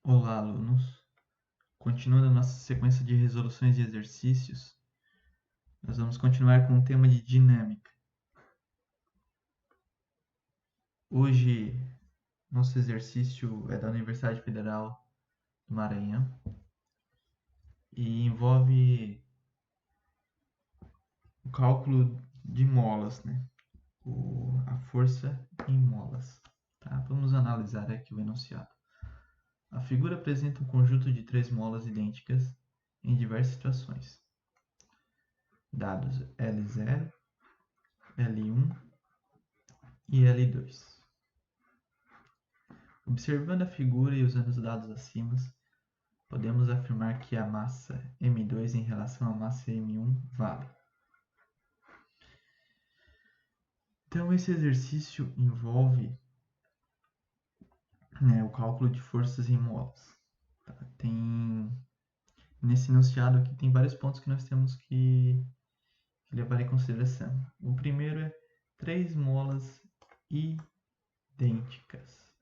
Olá, alunos! Continuando a nossa sequência de resoluções de exercícios, nós vamos continuar com o tema de dinâmica. Hoje, nosso exercício é da Universidade Federal do Maranhão e envolve o cálculo de molas, né? A força em molas. Tá? Vamos analisar aqui o enunciado. A figura apresenta um conjunto de 3 molas idênticas em diversas situações. Dados L0, L1 e L2. Observando a figura e usando os dados acima, podemos afirmar que a massa M2 em relação à massa M1 vale. Então, esse exercício envolve o cálculo de forças em molas. Tá? Nesse enunciado aqui tem vários pontos que nós temos que levar em consideração. O primeiro é 3 molas idênticas.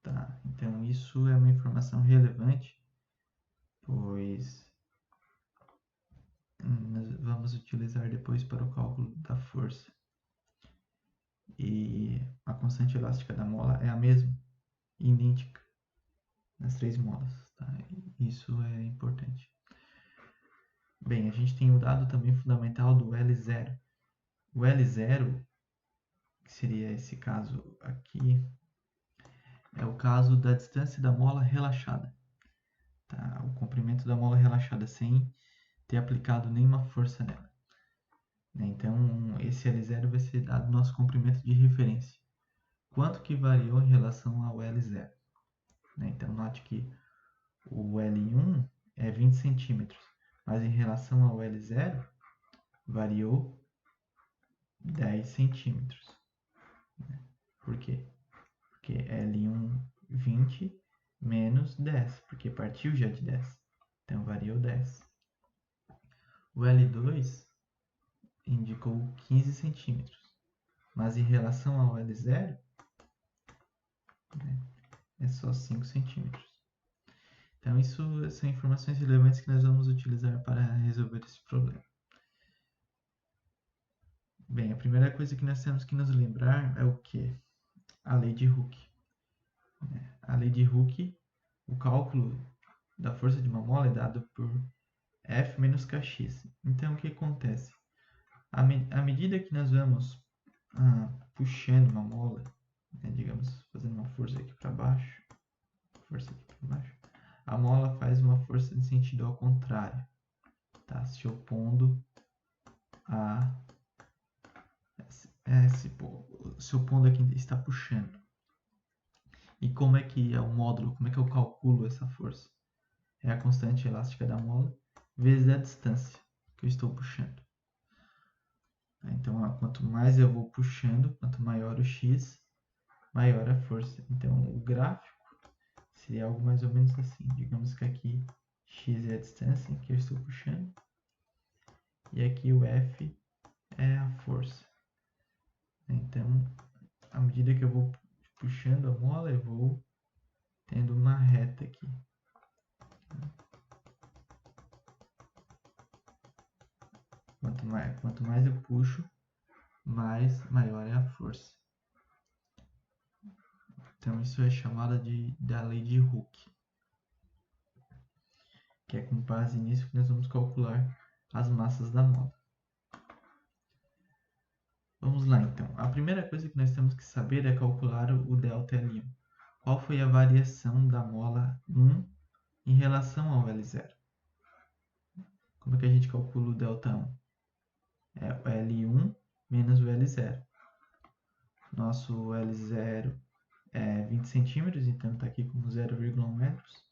Tá? Então, isso é uma informação relevante, pois nós vamos utilizar depois para o cálculo da força. E a constante elástica da mola é a mesma, idêntica, nas 3 molas. Tá? Isso é importante. Bem, a gente tem o dado também fundamental do L0. O L0, que seria esse caso aqui, é o caso da distância da mola relaxada. Tá? O comprimento da mola relaxada sem ter aplicado nenhuma força nela. Então, esse L0 vai ser dado nosso comprimento de referência. Quanto que variou em relação ao L0? Então, note que o L1 é 20 centímetros, mas em relação ao L0, variou 10 centímetros. Por quê? Porque L1, 20 menos 10, porque partiu já de 10. Então, variou 10. O L2 indicou 15 centímetros, mas em relação ao L0, é só 5 centímetros. Então, isso são informações relevantes que nós vamos utilizar para resolver esse problema. Bem, a primeira coisa que nós temos que nos lembrar é o quê? A lei de Hooke. A lei de Hooke, o cálculo da força de uma mola é dado por F menos Kx. Então, o que acontece? À medida que nós vamos puxando uma mola, digamos, fazendo uma força aqui para baixo, a mola faz uma força em sentido ao contrário, tá? Se opondo a se opondo a quem está puxando. E como é que é o módulo, como é que eu calculo essa força? É a constante elástica da mola vezes a distância que eu estou puxando. Então, quanto mais eu vou puxando, quanto maior o x, maior a força. Então, o gráfico seria algo mais ou menos assim. Digamos que aqui x é a distância que eu estou puxando e aqui o F é a força. Então, à medida que eu vou puxando a mola, eu vou tendo uma reta aqui. Quanto mais eu puxo, maior é a força. Então, isso é chamada da lei de Hooke, que é com base nisso que nós vamos calcular as massas da mola. Vamos lá, então. A primeira coisa que nós temos que saber é calcular o ΔL1. Qual foi a variação da mola 1 em relação ao L0? Como é que a gente calcula o ΔI? É o L1 menos o L0. Nosso L0 é 20 centímetros, então está aqui como 0,1 metros.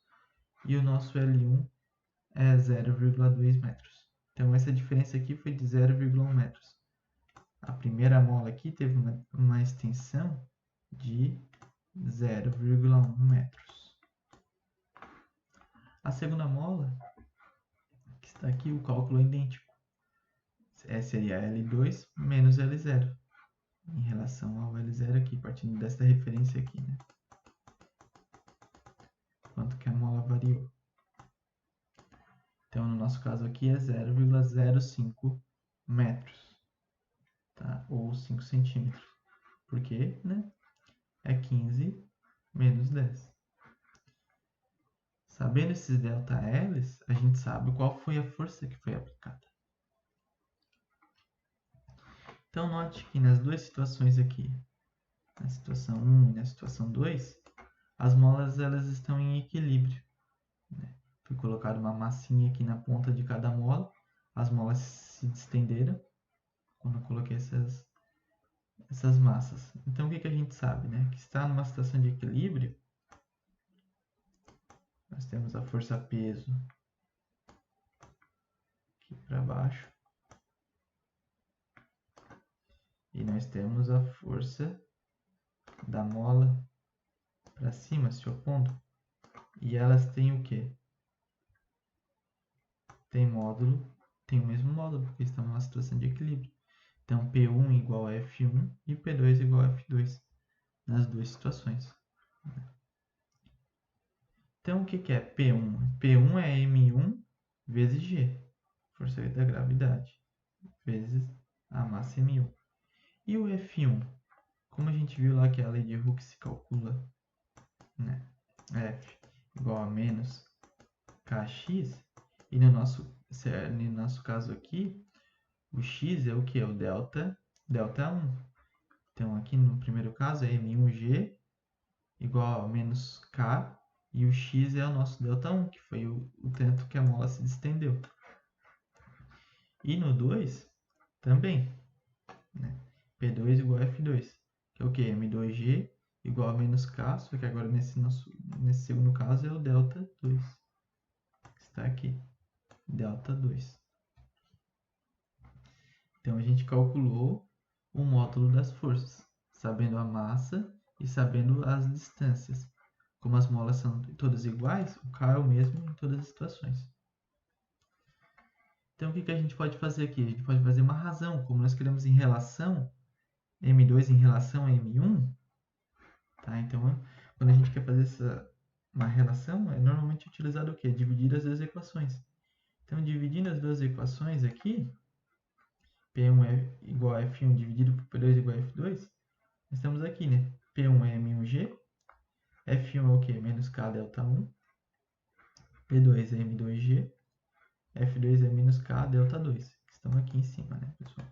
E o nosso L1 é 0,2 metros. Então, essa diferença aqui foi de 0,1 metros. A primeira mola aqui teve uma extensão de 0,1 metros. A segunda mola, que está aqui, o cálculo é idêntico. Seria L2 menos L0, em relação ao L0 aqui, partindo dessa referência aqui. Quanto caso aqui é 0,05 metros, tá? Ou 5 centímetros. Por quê? Né? É 15 menos 10. Sabendo esses ΔLs, a gente sabe qual foi a força que foi aplicada. Então, note que nas duas situações aqui, na situação 1 e na situação 2, as molas elas estão em equilíbrio. Né? Foi colocada uma massinha aqui na ponta de cada mola, as molas se distenderam quando eu coloquei essas massas. Então, o que a gente sabe? Né? Que está numa situação de equilíbrio, nós temos a força-peso aqui para baixo, e nós temos a força da mola para cima se opondo. E elas têm o quê? Tem o mesmo módulo, porque estão numa situação de equilíbrio. Então, P1 igual a F1 e P2 igual a F2 nas duas situações. Então, o que é P1? P1 é M1 vezes G, força da gravidade, vezes a massa M1. E o F1? Como a gente viu lá que a lei de Hooke se calcula, né? F igual a menos Kx, e no nosso caso aqui, o x é o que? É o delta 1. Então, aqui no primeiro caso é M1G igual a menos K, e o x é o nosso delta 1, que foi o tanto que a mola se distendeu. E no 2, também, né? P2 igual a F2, que é o que? M2G igual a menos K, só que agora nesse segundo caso é o delta 2, que está aqui, delta 2. Então, a gente calculou o módulo das forças, sabendo a massa e sabendo as distâncias. Como as molas são todas iguais, o K é o mesmo em todas as situações. Então, o que a gente pode fazer aqui? A gente pode fazer uma razão, como nós queremos em relação, M2 em relação a M1. Tá? Então, quando a gente quer fazer uma relação, é normalmente utilizado o quê? Dividir as duas equações. Então, dividindo as duas equações aqui, P1 é igual a F1 dividido por P2 igual a F2, nós temos aqui, né? P1 é M1G, F1 é o quê? Menos K delta 1, P2 é M2G, F2 é menos K delta 2, que estão aqui em cima, né, pessoal?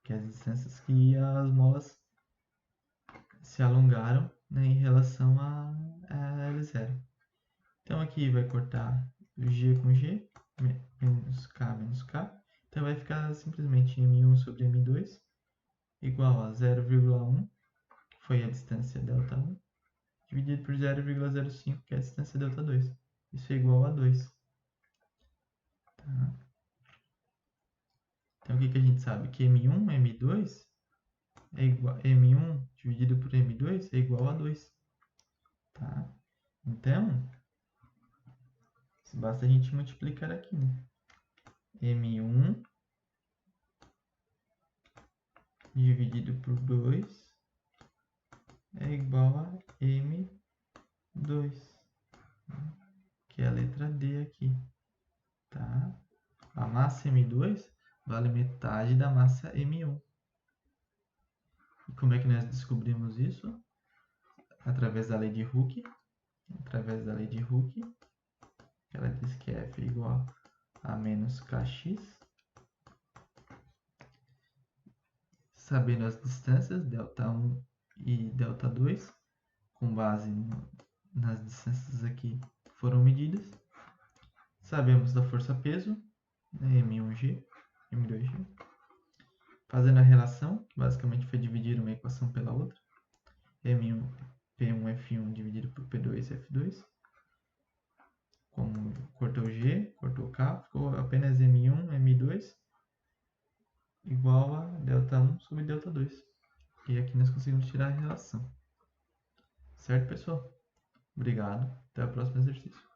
Que é as distâncias que as molas se alongaram, né, em relação a L0. Então, aqui vai cortar G com G, menos K. Então, vai ficar simplesmente M1 sobre M2 igual a 0,1, que foi a distância delta 1, dividido por 0,05, que é a distância delta 2. Isso é igual a 2. Tá? Então, o que a gente sabe? Que M1, M2 é igual a M1 dividido por M2 é igual a 2. Tá? Então, basta a gente multiplicar aqui, né? M1 dividido por 2 é igual a M2, que é a letra D aqui. Tá? A massa M2 vale metade da massa M1. E como é que nós descobrimos isso? Através da lei de Hooke. Ela diz que F é igual a menos Kx. Sabendo as distâncias, delta1 e delta2, com base nas distâncias aqui que foram medidas. Sabemos da força-peso, né, M1G, M2G. Fazendo a relação, que basicamente foi dividir uma equação pela outra. M1, P1, F1 dividido por P2, F2. Como cortou G, cortou K, ficou apenas M1, M2 igual a delta1 sobre delta2. E aqui nós conseguimos tirar a relação. Certo, pessoal? Obrigado. Até o próximo exercício.